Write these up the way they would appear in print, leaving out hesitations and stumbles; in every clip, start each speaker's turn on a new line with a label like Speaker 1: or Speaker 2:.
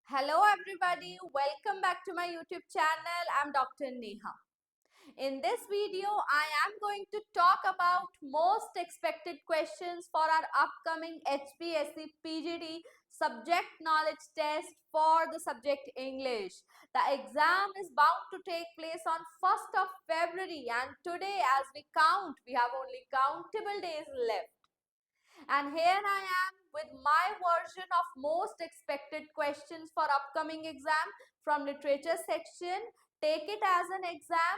Speaker 1: Hello everybody, welcome back to my YouTube channel. I'm Dr. Neha. In this video, I am going to talk about most expected questions for our upcoming HPSC PGD subject knowledge test for the subject English. The exam is bound to take place on 1st of February and today as we count, we have only countable days left. And here I am with my version of most expected questions for upcoming exam from literature section. Take it as an exam.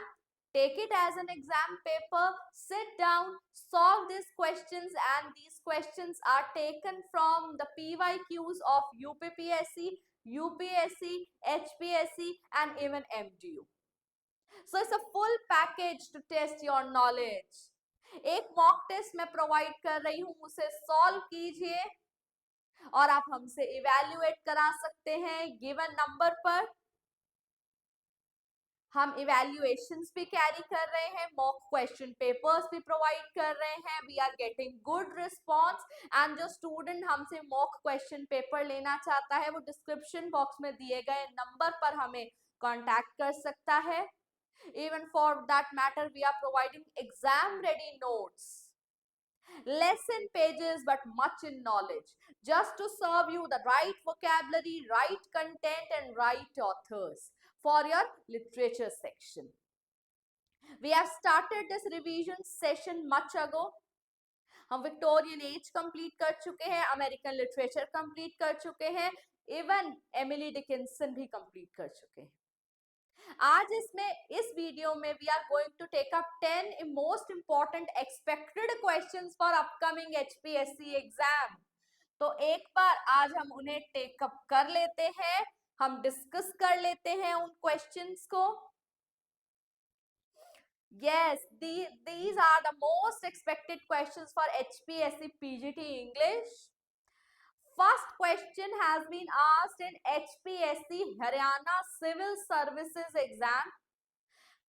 Speaker 1: Take it as an exam paper, sit down, solve these questions, and these questions are taken from the PYQs of UPPSC, UPSC, HPSC, and even MDU. So it's a full package to test your knowledge. एक mock test मैं provide कर रही हूं, उसे solve कीजिए और आप हमसे इवैल्यूएट करा सकते हैं गिवन नंबर पर। हम इवैल्यूएशंस भी कैरी कर रहे हैं, मॉक क्वेश्चन पेपर्स भी प्रोवाइड कर रहे हैं। We are getting good response and जो स्टूडेंट हमसे मॉक क्वेश्चन पेपर लेना चाहता है वो डिस्क्रिप्शन बॉक्स में दिए गए नंबर पर हमें कांटेक्ट कर सकता है। Even for that matter, we are providing exam ready notes. Less in pages but much in knowledge, just to serve you the right vocabulary, right content and right authors for your literature section. We have started this revision session much ago. हम Victorian age complete कर चुके हैं, American literature complete कर चुके हैं, even Emily Dickinson भी complete कर चुके हैं। आज इस वीडियो में we are going to take up 10 most important expected questions for upcoming HPSC exam. तो एक बार आज हम उन्हें टेक अप कर लेते हैं, हम डिस्कस कर लेते हैं उन क्वेश्चंस को। Yes, these are the most expected questions for HPSC PGT English. First question has been asked in HPSC Haryana Civil Services exam.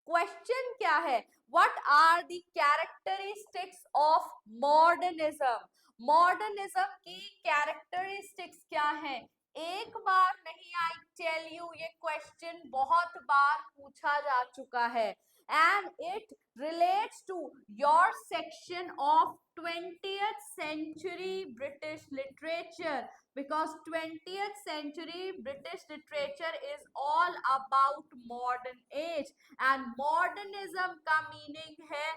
Speaker 1: Question क्या है? What are the characteristics of modernism? Modernism की characteristics क्या है? एक बार नहीं, I tell you, ये question बहुत बार पूछा जा चुका है and it relates to your section of 20th century British literature, because 20th century British literature is all about modern age and modernism का मीनिंग है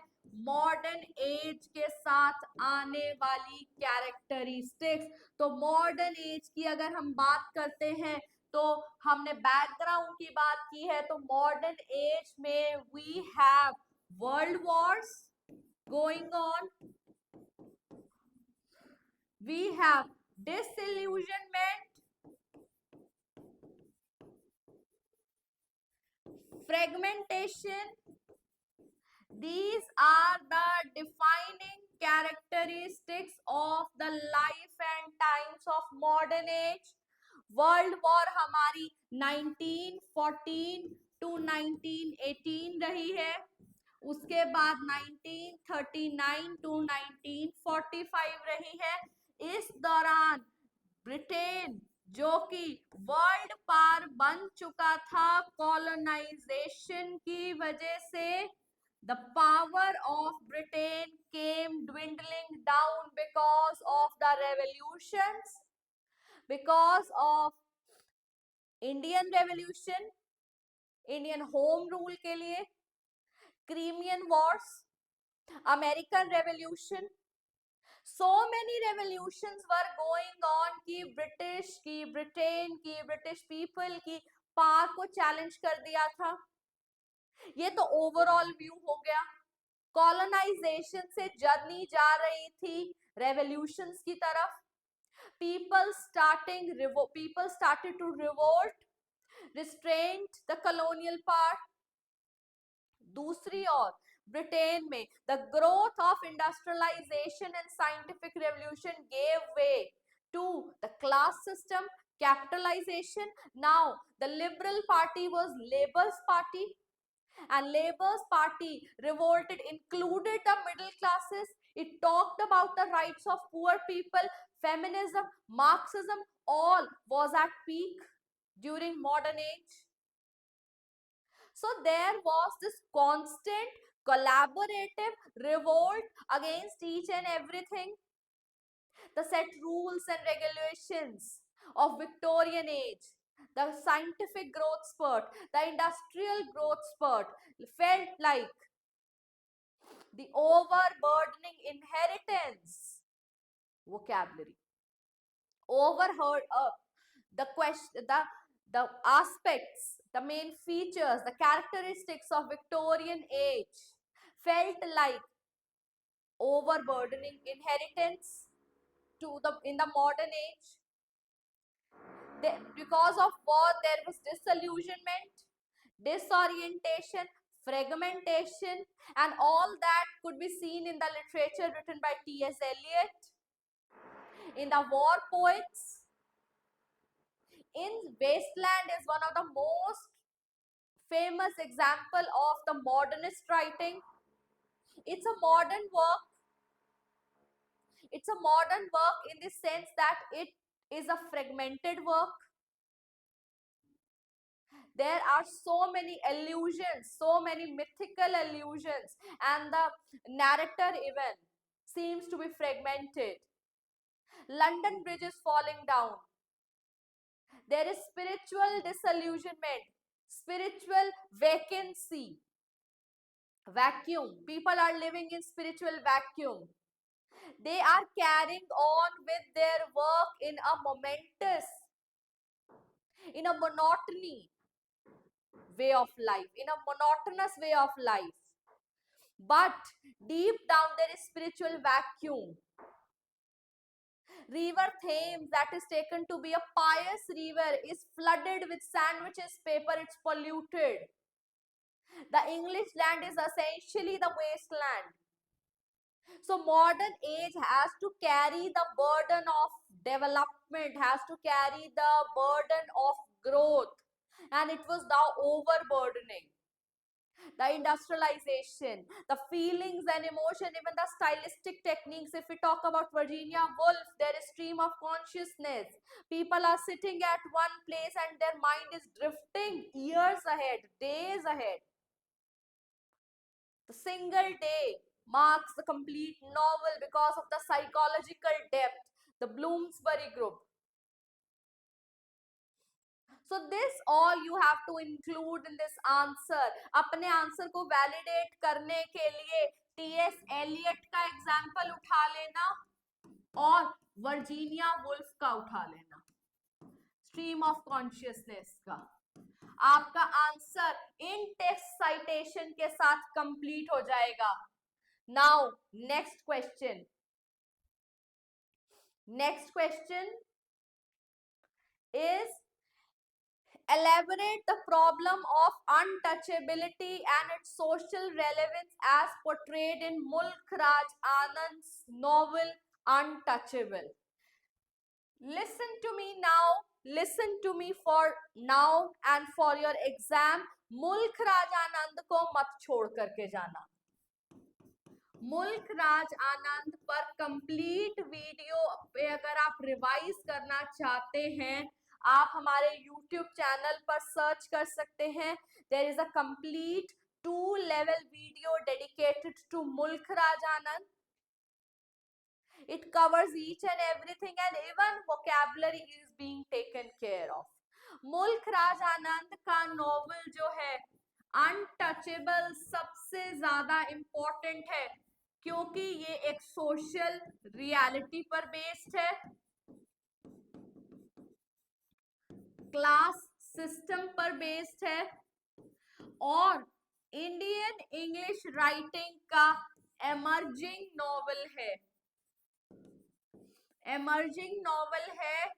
Speaker 1: मॉडर्न एज के साथ आने वाली कैरेक्टरिस्टिक्स। तो मॉडर्न एज की अगर हम बात करते हैं तो हमने बैकग्राउंड की बात की है, तो मॉडर्न एज में we have world wars going on, we have disillusionment, fragmentation. These are the defining characteristics of the life and times of modern age. World war हमारी 1914 टू 1918 रही है, उसके बाद 1939 टू 1945 रही है। इस दौरान ब्रिटेन जो कि वर्ल्ड पावर बन चुका था कॉलोनाइजेशन की वजह से, the power of Britain came dwindling down because of the revolutions, because of Indian revolution, Indian home rule के लिए, Crimean wars, American revolution, so many revolutions were going on कि Britain की ब्रिटिश पीपल की power को challenge कर दिया था। ये तो ओवरऑल व्यू हो गया। कॉलोनाइजेशन से जर्नी जा रही थी रेवोल्यूशंस की तरफ। people started to revolt, restrained the colonial power. दूसरी ओर ब्रिटेन में the growth of industrialization and scientific revolution gave way to the class system, capitalization. Now the liberal party was Labour's party, and Labour's party revolted included the middle classes. It talked about the rights of poor people. Feminism, Marxism, all was at peak. during modern age? So there was this constant collaborative revolt against each and everything. The set rules and regulations of Victorian age, the scientific growth spurt, the industrial growth spurt felt like the overburdening inheritance vocabulary. Overheard the question, the aspects, the main features, the characteristics of Victorian age felt like overburdening inheritance to the in the modern age. Because of war, there was disillusionment, disorientation, fragmentation, and all that could be seen in the literature written by T.S. Eliot, in the war poets. In Wasteland is one of the most famous example of the modernist writing. It's a modern work. It's a modern work in the sense that it is a fragmented work. There are so many allusions, so many mythical allusions, and the narrator even seems to be fragmented. London Bridge is falling down. There is spiritual disillusionment, spiritual vacancy, vacuum. People are living in spiritual vacuum. They are carrying on with their work in a momentous, in a monotony way of life, in a monotonous way of life. But deep down there is spiritual vacuum. River Thames, that is taken to be a pious river, is flooded with sandwiches paper. It's polluted. The English land is essentially the wasteland. So modern age has to carry the burden of development, has to carry the burden of growth, and it was now overburdening. The industrialization, the feelings and emotion, even the stylistic techniques. If we talk about Virginia Woolf, there is stream of consciousness. People are sitting at one place and their mind is drifting years ahead, days ahead. The single day marks the complete novel because of the psychological depth, the Bloomsbury group. So this all you have to include in this answer. अपने answer को validate करने के लिए TS Elliott का example उठा लेना और Virginia Woolf का उठा लेना, स्ट्रीम ऑफ कॉन्शियसनेस का। आपका आंसर इन टेक्स्ट साइटेशन के साथ कंप्लीट हो जाएगा। Now next question, next question is elaborate the problem of untouchability and its social relevance as portrayed in Mulk Raj Anand's novel Untouchable. Listen to me now, listen to me for now and for your exam. मुल्क राज आनंद को मत छोड़ करके जाना। मुल्क राज आनंद पर complete video पे अगर आप रिवाइज करना चाहते हैं, आप हमारे YouTube चैनल पर सर्च कर सकते हैं। There is a complete 2 level video dedicated to मुल्क राज आनंद. It covers each and everything and even vocabulary is being taken care of. मुल्क राज आनंद का नॉवल जो है अनटचेबल सबसे ज्यादा इंपॉर्टेंट है क्योंकि ये एक सोशल रियलिटी पर बेस्ड है, क्लास सिस्टम पर बेस्ड है और इंडियन इंग्लिश राइटिंग का एमर्जिंग नॉवल है। एमर्जिंग नॉवल है,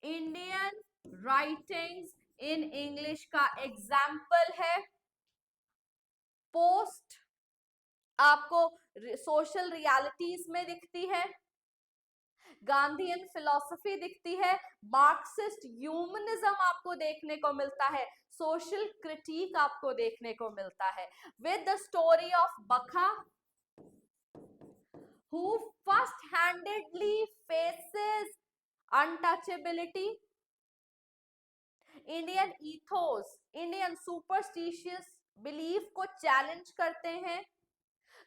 Speaker 1: इंडियन राइटिंग्स इन इंग्लिश का एग्जाम्पल है। पोस्ट आपको सोशल रियलिटीज में दिखती है, गांधीयन फिलॉसफी दिखती है, मार्क्सिस्ट ह्यूमनिज्म आपको देखने को मिलता है, सोशल क्रिटिक आपको देखने को मिलता है। With the story of Bakha who first-handedly faces untouchability Indian ethos, Indian superstitious belief को चैलेंज करते हैं,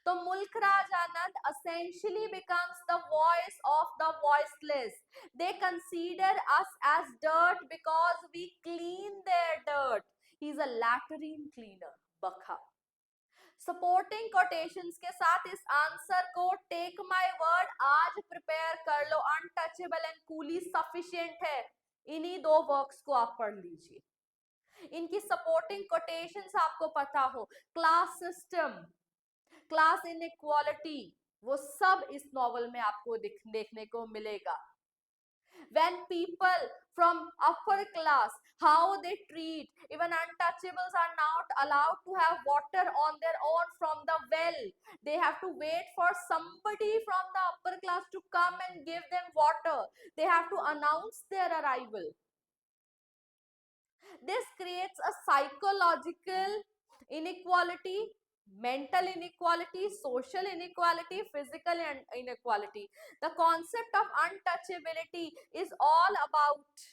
Speaker 1: तो Mulk Raj Anand essentially becomes the voice of the voiceless. They consider us as dirt because we clean their dirt. He's a latrine cleaner. Bakha. Supporting quotations के साथ इस answer को take my word आज prepare कर लो, अनटचेबल एंड कूली सफिशिएंट है। इन्हीं दो वर्क्स को आप पढ़ लीजिए। इनकी सपोर्टिंग कोटेशंस आपको पता हो, क्लास सिस्टम, क्लास इनइक्वालिटी, वो सब इस नॉवल में आपको देखने को मिलेगा। When people from upper class, how they treat, even untouchables are not allowed to have water on their own from the well. They have to wait for somebody from the upper class to come and give them water. They have to announce their arrival. This creates a psychological inequality, mental inequality, social inequality, physical inequality. The concept of untouchability is all about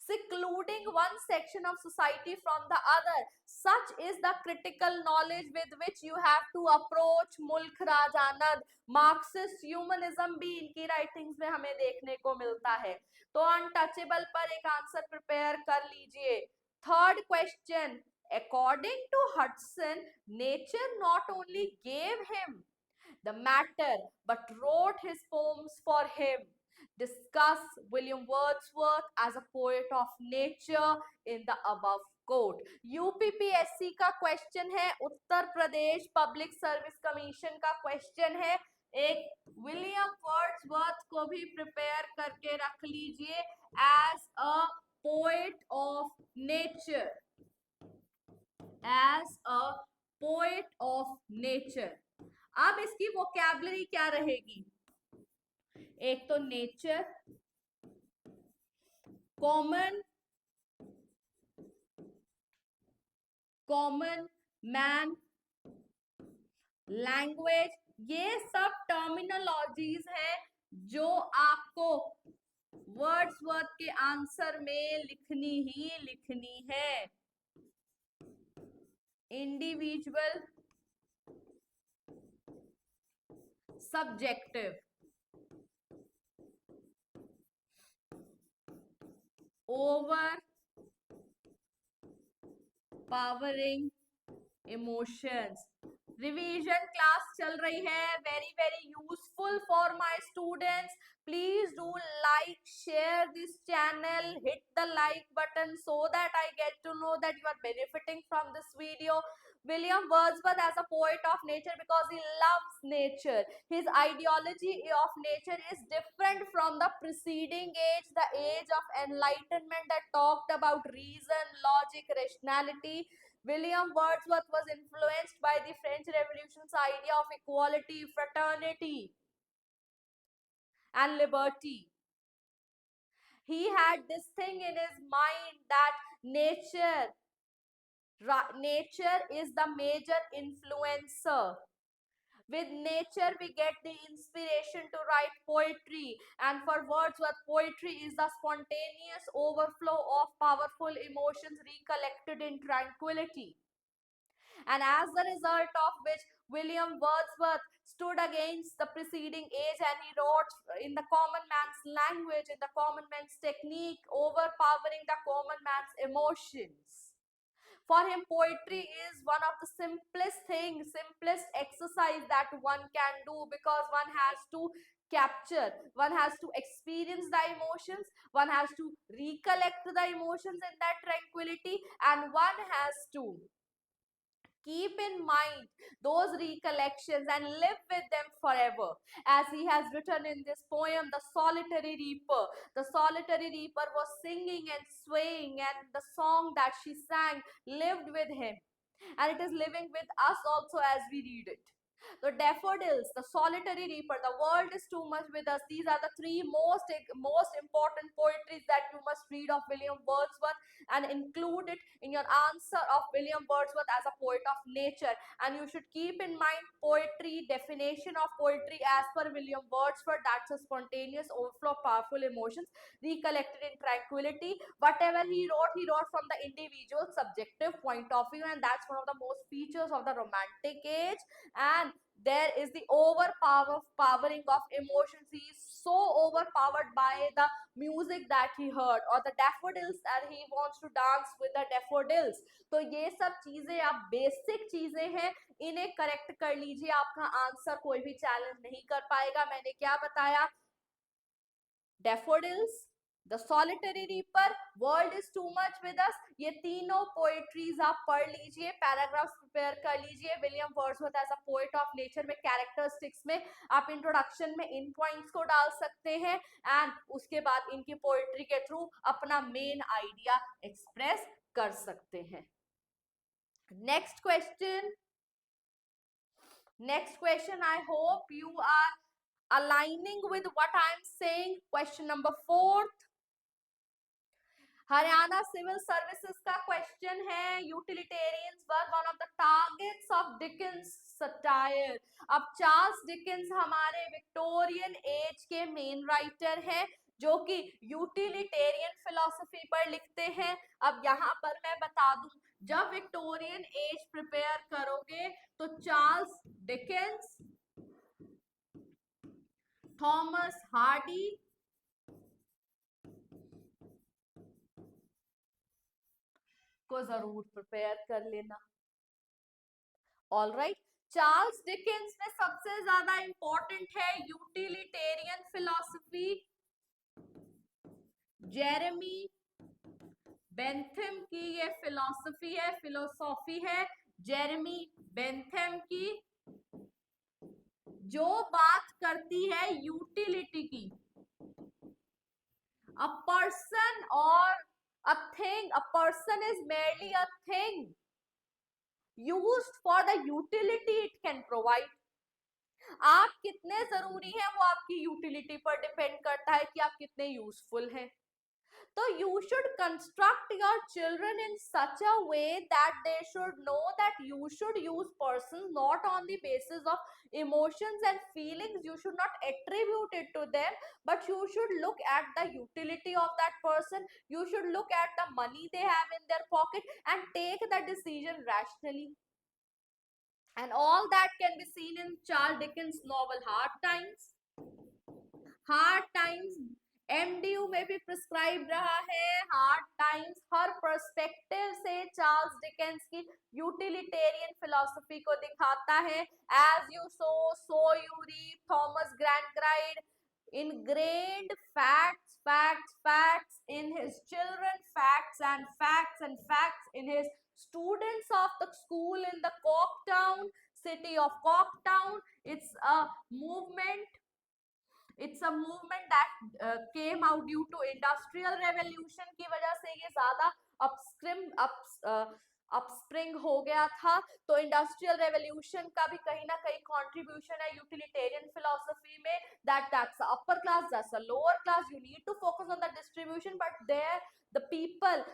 Speaker 1: secluding one section of society from the other. Such is the critical knowledge with which you have to approach Mulk Raj Anand. Marxist humanism भी इनकी writings में हमें देखने को मिलता है। तो untouchable पर एक आंसर प्रिपेयर कर लीजिए। Third question, according to Hudson, nature not only gave him the matter but wrote his poems for him. Discuss William Wordsworth as a poet of nature in the above quote. UPPSC का question है, Uttar Pradesh public service commission का question है। एक William Wordsworth को भी prepare करके रख लीजिए as a poet of nature, as a poet of nature. अब इसकी वोकैबुलरी क्या रहेगी? एक तो nature, common, common man, language, ये सब टर्मिनोलॉजीज है जो आपको वर्ड्सवर्थ के आंसर में लिखनी ही लिखनी है। Individual, subjective, over powering emotions. Revision class चल रही है, very very useful for my students. Please do like, share this channel, hit the like button so that I get to know that you are benefiting from this video. William Wordsworth as a poet of nature because he loves nature. His ideology of nature is different from the preceding age, the age of enlightenment that talked about reason, logic, rationality. William Wordsworth was influenced by the French Revolution's idea of equality, fraternity, and liberty. He had this thing in his mind that nature is the major influencer. With nature, we get the inspiration to write poetry. And for Wordsworth, poetry is the spontaneous overflow of powerful emotions recollected in tranquility. And as the result of which William Wordsworth stood against the preceding age and he wrote in the common man's language, in the common man's technique, overpowering the common man's emotions. For him, poetry is one of the simplest things, simplest exercise that one can do, because one has to capture, one has to experience the emotions, one has to recollect the emotions in that tranquility, and one has to keep in mind those recollections and live with them forever. As he has written in this poem, The Solitary Reaper. The solitary reaper was singing and swaying, and the song that she sang lived with him. And it is living with us also as we read it. The daffodils, the solitary reaper, the world is too much with us. These are the three most important poetries that you must read of William Wordsworth, and include it in your answer of William Wordsworth as a poet of nature. And you should keep in mind poetry, definition of poetry as per William Wordsworth, that's a spontaneous overflow of powerful emotions recollected in tranquility. Whatever he wrote from the individual subjective point of view, and that's one of the most features of the romantic age. And there is the powering of emotions. He is so overpowered by the music that he heard, or the daffodils, and he wants to dance with the daffodils. तो ये सब चीजें आप basic चीजें हैं, इन्हें correct कर लीजिए, आपका आंसर कोई भी चैलेंज नहीं कर पाएगा. मैंने क्या बताया? daffodils, the solitary reaper, world is too much with us, ये तीनों पोएट्रीज आप पढ़ लीजिए, पैराग्राफ्स प्रिपेयर कर लीजिए. William Wordsworth as a poet of nature में कैरेक्टरिस्टिक्स में आप इंट्रोडक्शन में इन पॉइंट्स को डाल सकते हैं, एंड उसके बाद इनकी पोएट्री के थ्रू अपना मेन आइडिया एक्सप्रेस कर सकते हैं. Next question, I hope you are aligning with what I am saying. Question number 4. Haryana civil services का क्वेश्चन है. Utilitarians were one of the targets of Dickens satire. अब Charles Dickens हमारे Victorian age के main writer हैं, जो कि utilitarian philosophy पर लिखते हैं. अब यहाँ पर मैं बता दूं, जब विक्टोरियन एज प्रिपेयर करोगे तो चार्ल्स डिकेंस, थॉमस हार्डी, को जरूर प्रिपेयर कर लेना. ऑलराइट, चार्ल्स डिकेंस में सबसे ज्यादा इंपॉर्टेंट है यूटिलिटेरियन फिलॉसफी. जेरेमी बेंथम की ये फिलोसॉफी है जेरेमी बेंथम की, जो बात करती है यूटिलिटी की. अ पर्सन और a thing, a person is merely a thing used for the utility it can provide. आप कितने जरूरी हैं वो आपकी यूटिलिटी पर डिपेंड करता है कि आप कितने यूजफुल हैं. So you should construct your children in such a way that they should know that you should use persons not on the basis of emotions and feelings. You should not attribute it to them, but you should look at the utility of that person. You should look at the money they have in their pocket and take the decision rationally. And all that can be seen in Charles Dickens' novel Hard Times. Hard Times MDU में भी prescribe रहा है. Hard Times हर perspective से Charles Dickens की utilitarian philosophy को दिखाता है. As you sow you reap. Thomas Gradgrind ingrained facts in his children, facts in his students of the school in the Corktown, city of Corktown. It's a movement that came out due to industrial revolution की वजह से ये ज्यादा अपस्प्रिंग हो गया था. तो industrial revolution का भी कहीं ना कहीं कंट्रीब्यूशन है यूटिलिटेरियन फिलॉसफी में. that's the upper class, that's the lower class. You need to focus on the distribution, but there the people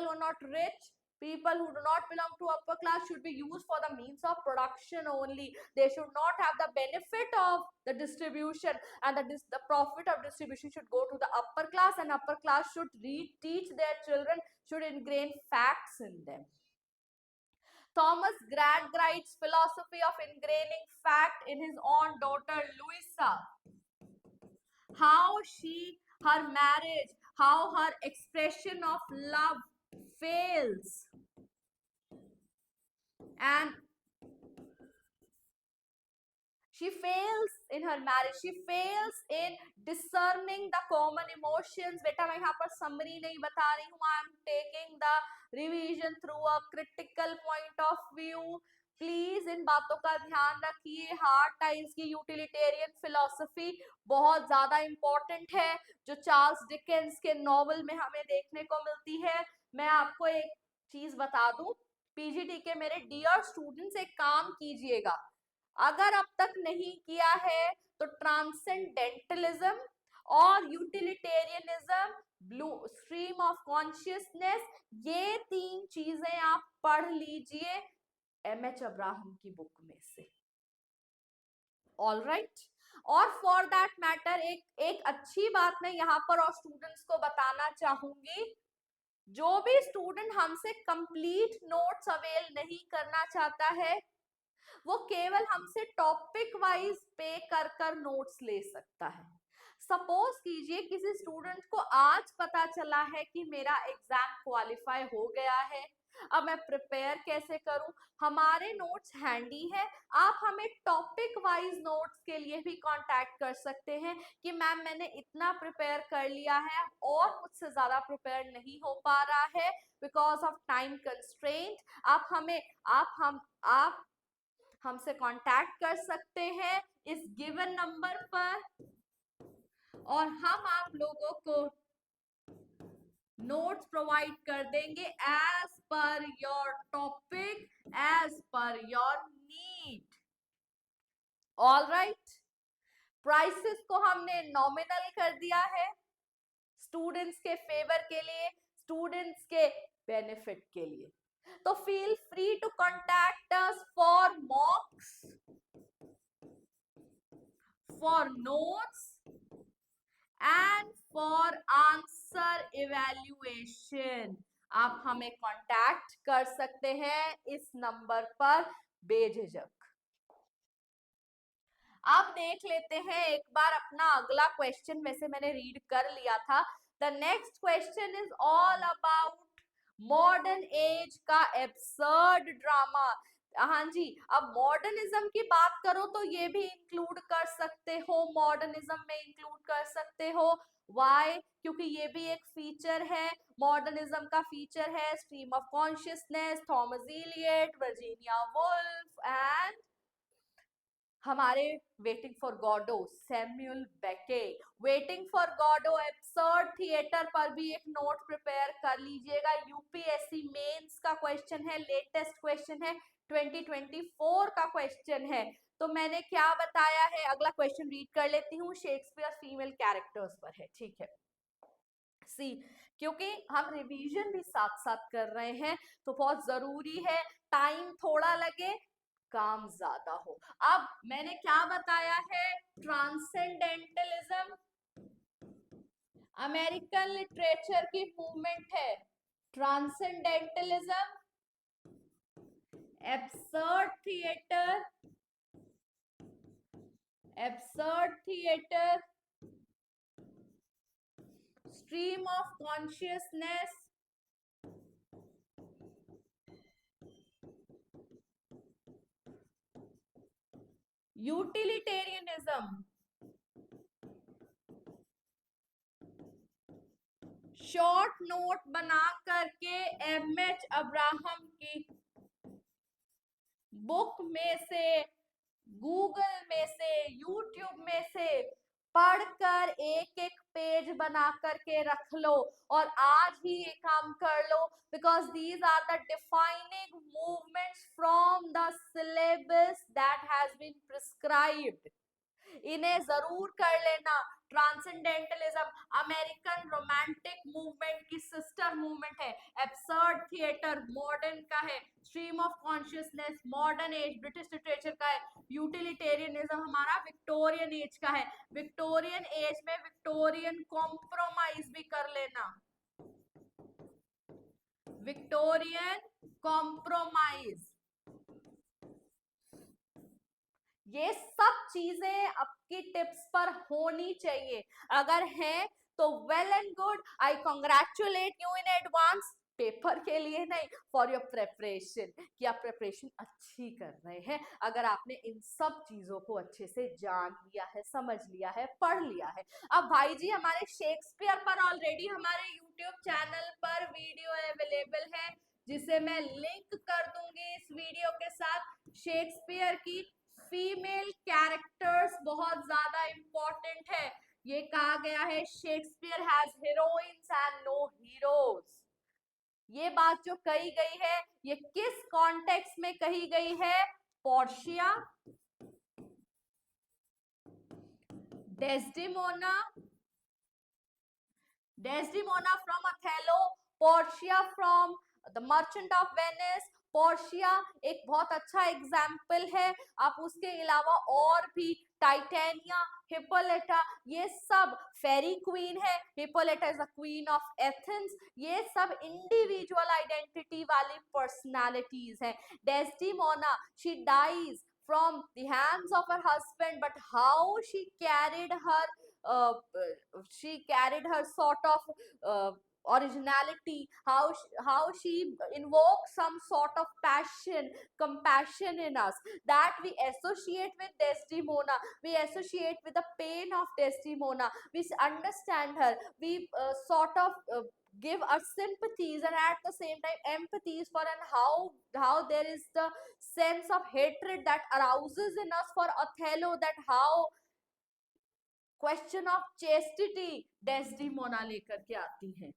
Speaker 1: who are not rich, people who do not belong to upper class should be used for the means of production only. They should not have the benefit of the distribution, and the profit of distribution should go to the upper class, and upper class should teach their children, should ingrain facts in them. Thomas Gradgright's philosophy of ingraining fact in his own daughter Louisa. Her marriage, how her expression of love fails, and she fails in her marriage, she fails in discerning the common emotions. बेटा मैं यहाँ पर summary नहीं बता रही हूँ, I am taking the revision through a critical point of view. Please इन बातों का ध्यान रखिए. हार्ड टाइम्स की यूटिलिटेरियन फिलॉसफी बहुत ज्यादा इंपॉर्टेंट है, जो चार्ल्स डिकेंस के नॉवल में हमें देखने को मिलती है. मैं आपको एक चीज बता दूं, पीजीटी के मेरे डियर स्टूडेंट्स, एक काम कीजिएगा, अगर अब तक नहीं किया है तो ट्रांसेंडेंटलिज्म और utilitarianism, blue stream of consciousness, ये 3 चीजें आप पढ़ लीजिए एमएच अब्राहम की बुक में से। All right. और फॉर दैट मैटर एक अच्छी बात मैं यहाँ पर और स्टूडेंट्स को बताना चाहूंगी, जो भी स्टूडेंट हमसे कंप्लीट नोट्स अवेल नहीं करना चाहता है वो केवल हमसे टॉपिक वाइज पे कर कर नोट्स ले सकता है। सपोज कीजिए किसी स्टूडेंट को आज पता चला है कि मेरा एग्जाम क्वालिफाई हो गया है, अब मैं प्रिपेयर कैसे करूं? हमारे नोट्स हैंडी है, आप हमें टॉपिक वाइज नोट्स के लिए भी कांटेक्ट कर सकते हैं कि मैम मैंने इतना प्रिपेयर कर लिया है और मुझसे ज्यादा प्रिपेयर नहीं हो पा रहा है बिकॉज ऑफ टाइम कंस्ट्रेंट। आप हमसे कांटेक्ट कर सकते हैं इस गिवन नंबर पर और हम आप लोगों को नोट्स प्रोवाइड कर देंगे as per your topic, as per your need. All right. Prices को हमने नॉमिनल कर दिया है स्टूडेंट्स के फेवर के लिए, स्टूडेंट्स के बेनिफिट के लिए। तो feel free to contact us for mocks, for notes and for answer evaluation। आप हमें कांटेक्ट कर सकते हैं इस नंबर पर बेझिझक। आप देख लेते हैं एक बार अपना अगला क्वेश्चन, वैसे मैंने रीड कर लिया था। The next question is all about modern age का एब्सर्ड ड्रामा। हाँ जी, अब मॉडर्निज्म की बात करो तो ये भी इंक्लूड कर सकते हो, मॉडर्निज्म में इंक्लूड कर सकते हो। वाई? क्योंकि ये भी एक फीचर है, मॉडर्निज्म का फीचर है stream of consciousness, Thomas Eliot, Virginia Woolf and हमारे Waiting for Godot Samuel Beckett. Waiting for Godot absurd theatre पर भी एक नोट प्रिपेयर कर लीजिएगा, यूपीएससी मेंस का क्वेश्चन है, लेटेस्ट क्वेश्चन है, 2024 का क्वेश्चन है। तो मैंने क्या बताया है, अगला क्वेश्चन रीड कर लेती हूँ, शेक्सपियर फीमेल कैरेक्टर्स पर है, ठीक है। सी, क्योंकि हम रिवीजन भी साथ साथ कर रहे हैं तो बहुत जरूरी है, टाइम थोड़ा लगे काम ज्यादा हो। अब मैंने क्या बताया है, ट्रांसेंडेंटलिज्म अमेरिकन लिटरेचर की मूवमेंट है, transcendentalism absurd theatre, absurd theatre, stream of consciousness, utilitarianism, short note बना करके एमएच अब्राहम की बुक में से, गूगल में से, यूट्यूब में से पढ़कर एक एक पेज बना करके रख लो और आज ही ये काम कर लो, because these are the defining movements from the syllabus that has been prescribed. इन्हें जरूर कर लेना। ट्रांसेंडेंटलिज्म अमेरिकन रोमांटिक मूवमेंट की सिस्टर मूवमेंट है, एब्सर्ड थिएटर मॉडर्न का है, stream of consciousness modern age British literature का है, यूटिलिटेरियनिज्म हमारा विक्टोरियन एज का है, विक्टोरियन एज में विक्टोरियन कॉम्प्रोमाइज भी कर लेना, विक्टोरियन कॉम्प्रोमाइज। ये सब चीजें आपकी टिप्स पर होनी चाहिए, अगर है तो well and good, I congratulate you in advance, paper के लिए नहीं, फॉर योर प्रेपरेशन, कि आप प्रेपरेशन अच्छी कर रहे हैं अगर आपने इन सब चीजों को अच्छे से जान लिया है, समझ लिया है, पढ़ लिया है। अब भाई जी हमारे शेक्सपियर पर ऑलरेडी हमारे यूट्यूब चैनल पर वीडियो अवेलेबल है जिसे मैं लिंक कर दूंगी इस वीडियो के साथ। शेक्सपियर की फीमेल कैरेक्टर्स बहुत ज्यादा इंपॉर्टेंट है, ये कहा गया है Shakespeare has heroines and no heroes. ये बात जो कही गई है ये किस कॉन्टेक्स्ट में कही गई है, Portia Desdemona, Desdemona from Othello, Portia from The Merchant of Venice. Portia एक बहुत अच्छा एग्जाम्पल है. आप उसके अलावा और भी टाइटेनिया, हिप्पोलिटा, ये सब फेरी क्वीन है. Hippolyta is the queen of Athens. ये सब इंडिविजुअल आइडेंटिटी वाली पर्सनालिटीज हैं. Desdemona, she dies from the hands of her husband, but how she carried her sort of originality, how she invokes some sort of passion, compassion in us, that we associate with Desdemona. We associate with the pain of Desdemona. We understand her. We sort of give our sympathies and at the same time empathies for, and how there is the sense of hatred that arouses in us for Othello, that how question of chastity Desdemona लेकर के आती है.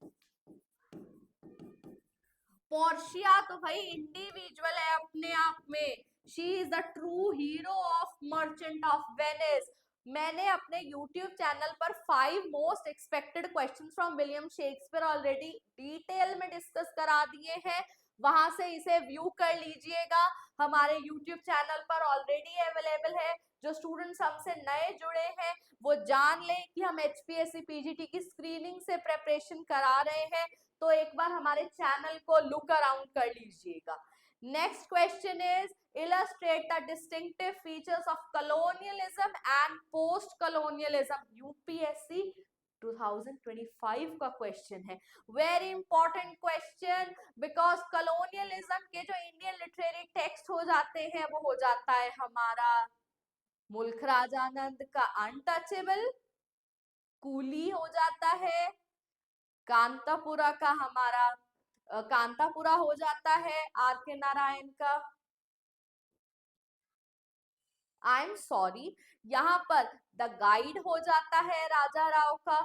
Speaker 1: Portia तो भाई individual है अपने आप में. She is the true hero of merchant of Venice. मैंने अपने YouTube चैनल पर 5 most expected questions from William Shakespeare already detail में डिस्कस करा दिए हैं. वहां से इसे व्यू कर लीजिएगा. हमारे YouTube चैनल पर ऑलरेडी अवेलेबल है. जो स्टूडेंट्स हमसे नए जुड़े हैं वो जान लें कि हम HPSC PGT की स्क्रीनिंग से प्रिपरेशन करा रहे हैं, तो एक बार हमारे चैनल को लुक अराउंड कर लीजिएगा. Next question is illustrate the distinctive features of colonialism and post colonialism. UPSC 2025 का क्वेश्चन है. Very important question, because colonialism के जो इंडियन लिटरेरी टेक्स्ट हो जाते हैं वो हो जाता है हमारा मुल्क राजानंद का अनटचेबल, कूली हो जाता है, कांतापुरा का हमारा कांतापुरा हो जाता है आर.के. नारायण का. आई एम सॉरी, यहाँ पर द गाइड हो जाता है राजा राव का.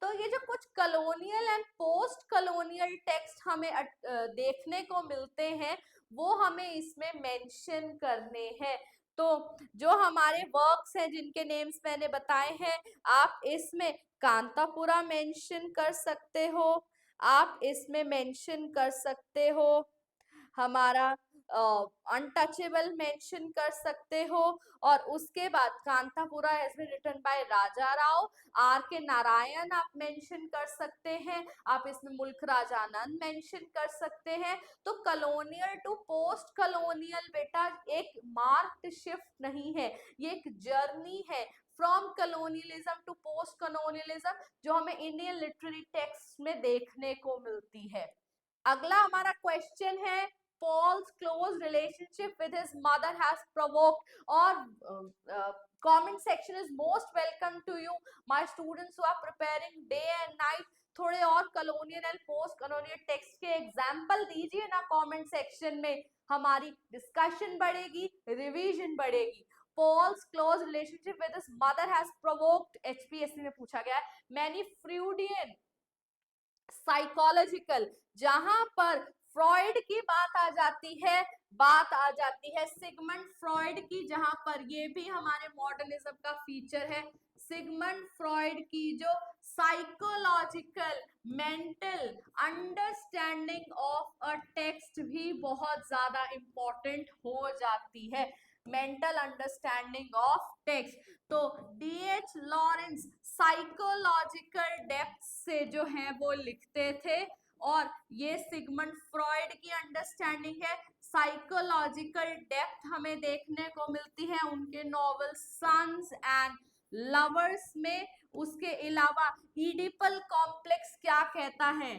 Speaker 1: तो ये जो कुछ colonial and post colonial text हमें देखने को मिलते हैं वो हमें इसमें मेंशन करने हैं. तो जो हमारे वर्क्स हैं जिनके नेम्स मैंने बताए हैं, आप इसमें कांतापुरा मेंशन कर सकते हो, आप इसमें मेंशन कर सकते हो हमारा अनटचेबल मेंशन कर सकते हो, और उसके बाद Kanthapura has been written by Raja Rao. R K. Narayan आप मेंशन कर सकते हैं, आप इसमें मुल्क राजानंद मेंशन कर सकते हैं. तो कलोनियल टू पोस्ट कलोनियल बेटा एक मार्क्ड शिफ्ट नहीं है, ये एक जर्नी है from colonialism to post colonialism जो हमें इंडियन लिटरेरी टेक्स्ट में देखने को मिलती है. अगला हमारा क्वेश्चन है Paul's close relationship with his mother has provoked, or comment section is most welcome to you, my students who are preparing day and night. थोड़े और colonial and post colonial text के एग्जाम्पल दीजिए ना comment section में, हमारी discussion बढ़ेगी, revision बढ़ेगी. Paul's close relationship with his mother has provoked, HPSC में पूछा गया है, many Freudian साइकोलॉजिकल, जहां पर फ्रॉइड की बात आ जाती है सिगमंड फ्रॉइड की, जहां पर ये भी हमारे मॉडर्निज्म का फीचर है. सिगमंड फ्रॉइड की जो psychological mental understanding of a text भी बहुत ज्यादा इंपॉर्टेंट हो जाती है. Mental understanding of text. तो D.H. लॉरेंस साइकोलॉजिकल डेप्थ से जो है वो लिखते थे, और ये सिगमंड फ्रॉइड की अंडरस्टैंडिंग है. साइकोलॉजिकल डेप्थ हमें देखने को मिलती है उनके नॉवेल सन्स एंड लवर्स में. उसके अलावा इडिपल कॉम्प्लेक्स क्या कहता है?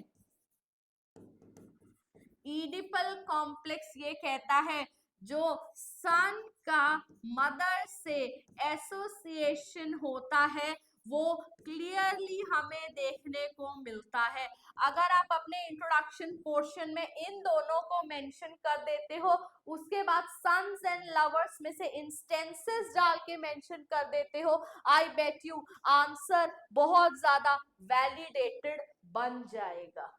Speaker 1: इडिपल कॉम्प्लेक्स ये कहता है जो सन का मदर से एसोसिएशन होता है वो क्लियरली हमें देखने को मिलता है. अगर आप अपने इंट्रोडक्शन पोर्शन में इन दोनों को मेंशन कर देते हो, उसके बाद सन्स एंड लवर्स में से इंस्टेंसेस डाल के मेंशन कर देते हो, आई बेट यू आंसर बहुत ज्यादा वैलिडेटेड बन जाएगा.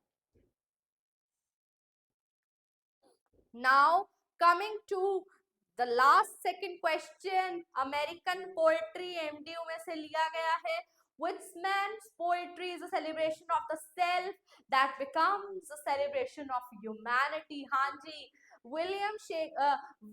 Speaker 1: Now coming to the last second question American poetry MDU में से लिया गया है. Which man's poetry is a celebration of the self that becomes a celebration of humanity? हाँ जी,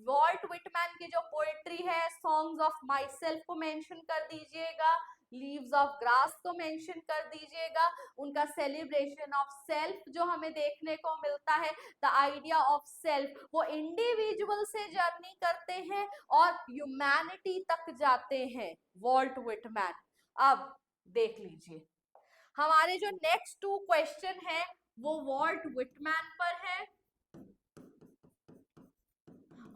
Speaker 1: वॉल्ट विटमैन की जो पोएट्री है, सॉन्ग्स ऑफ माई सेल्फ को मेंशन कर दीजिएगा, लीव्स ऑफ ग्रास को मेंशन कर दीजिएगा. उनका सेलिब्रेशन ऑफ सेल्फ जो हमें देखने को मिलता है, द आइडिया ऑफ सेल्फ, वो इंडिविजुअल से जर्नी करते हैं और ह्यूमैनिटी तक जाते हैं, वॉल्ट विटमैन. अब देख लीजिए, हमारे जो नेक्स्ट 2 क्वेश्चन है वो वॉल्ट विटमैन पर है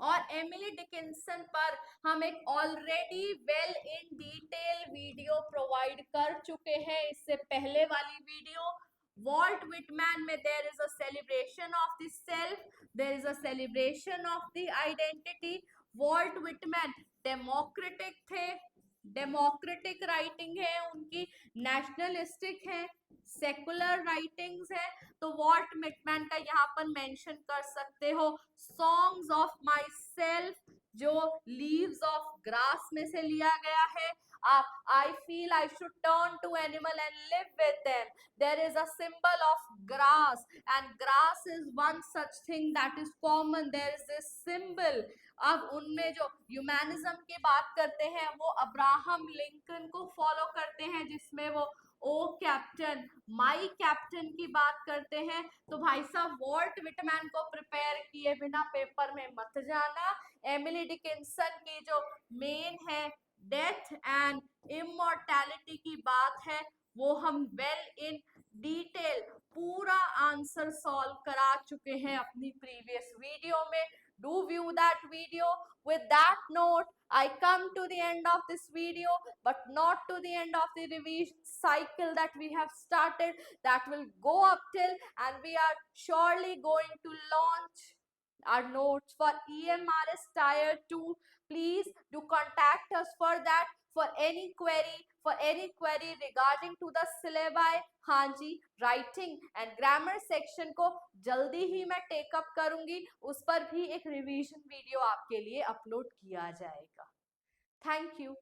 Speaker 1: और एमिली डिकिंसन पर हम एक already well in detail video provide कर चुके हैं. इससे पहले वाली वीडियो, वॉल्ट विटमैन में there is a celebration of the self, there is a celebration of the identity. Walt Whitman democratic थे, डेमोक्रेटिक राइटिंग है उनकी, नेशनलिस्टिक है, सेकुलर राइटिंग्स है. तो वॉल्ट विटमैन का यहाँ पर मेंशन कर सकते हो सॉन्ग्स ऑफ माई सेल्फ, जो लीव्स ऑफ ग्रास में से लिया गया है. I feel I should turn to animal and live with them. There is a symbol of grass and grass is one such thing that is common. There is this symbol. अब उनमें जो humanism की बात करते हैं वो Abraham Lincoln को follow करते हैं, जिसमें वो ओ कैप्टन माई कैप्टन की बात करते हैं. तो भाई साहब वॉल्ट विटमैन को प्रिपेयर किए बिना पेपर में मत जाना. एमिली डिकिंसन की जो मेन है डेथ एंड इमॉर्टैलिटी की बात है, वो हम वेल इन डिटेल पूरा आंसर सॉल्व करा चुके हैं अपनी प्रीवियस वीडियो में. Do view that video. With that note, I come to the end of this video, but not to the end of the revision cycle that we have started. That will go up till, and we are surely going to launch our notes for EMRS Tier 2. Please do contact us for that. For any query regarding to the syllabi, हाँ जी, writing and grammar section को जल्दी ही मैं take up करूंगी, उस पर भी एक revision video आपके लिए अपलोड किया जाएगा. Thank you.